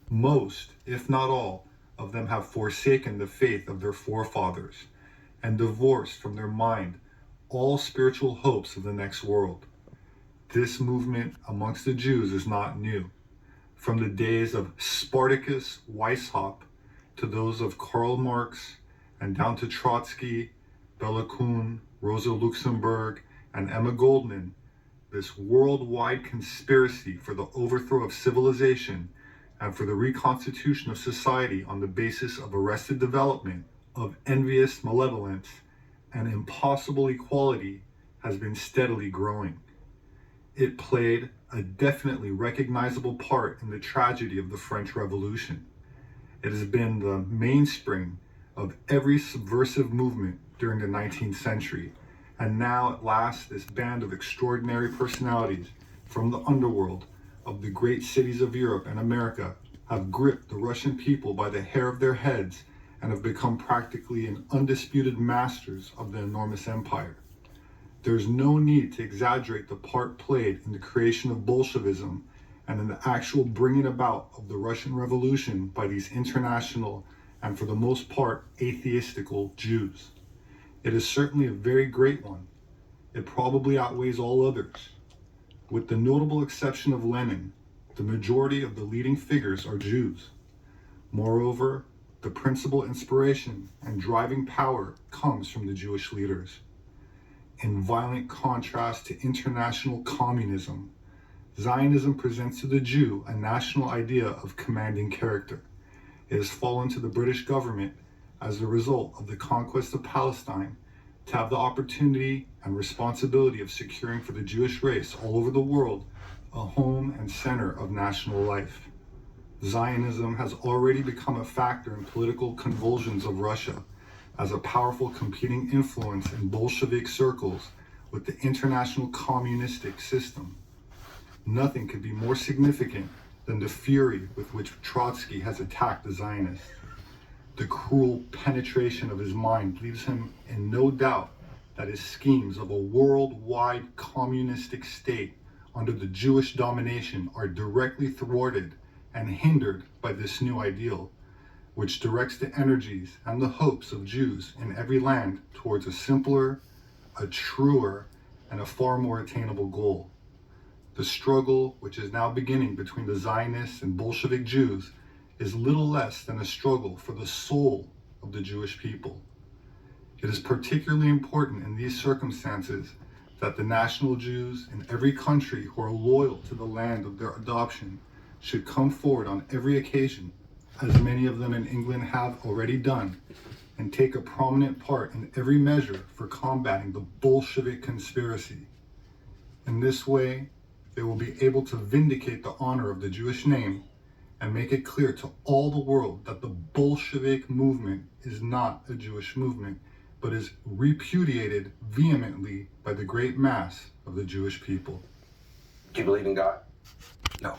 Most, if not all, of them have forsaken the faith of their forefathers and divorced from their mind all spiritual hopes of the next world. This movement amongst the Jews is not new. From the days of Spartacus Weishaupt to those of Karl Marx and down to Trotsky, Bela Kun, Rosa Luxemburg, and Emma Goldman, this worldwide conspiracy for the overthrow of civilization and for the reconstitution of society on the basis of arrested development, of envious malevolence, and impossible equality has been steadily growing. It played a definitely recognizable part in the tragedy of the French Revolution. It has been the mainspring of every subversive movement during the 19th century, and now at last this band of extraordinary personalities from the underworld of the great cities of Europe and America have gripped the Russian people by the hair of their heads and have become practically and undisputed masters of the enormous empire. There's no need to exaggerate the part played in the creation of Bolshevism and in the actual bringing about of the Russian Revolution by these international and for the most part atheistical Jews. It is certainly a very great one. It probably outweighs all others. With the notable exception of Lenin, the majority of the leading figures are Jews. Moreover, the principal inspiration and driving power comes from the Jewish leaders. In violent contrast to international communism, Zionism presents to the Jew a national idea of commanding character. It has fallen to the British government as a result of the conquest of Palestine to have the opportunity and responsibility of securing for the Jewish race all over the world a home and center of national life. Zionism has already become a factor in political convulsions of Russia as a powerful competing influence in Bolshevik circles with the international communistic system. Nothing could be more significant than the fury with which Trotsky has attacked the Zionists. The cruel penetration of his mind leaves him in no doubt that his schemes of a worldwide communistic state under the Jewish domination are directly thwarted and hindered by this new ideal, which directs the energies and the hopes of Jews in every land towards a simpler, a truer, and a far more attainable goal. The struggle which is now beginning between the Zionists and Bolshevik Jews is little less than a struggle for the soul of the Jewish people. It is particularly important in these circumstances that the national Jews in every country who are loyal to the land of their adoption should come forward on every occasion, as many of them in England have already done, and take a prominent part in every measure for combating the Bolshevik conspiracy. In this way, they will be able to vindicate the honor of the Jewish name and make it clear to all the world that the Bolshevik movement is not a Jewish movement, but is repudiated vehemently by the great mass of the Jewish people. Do you believe in God? No.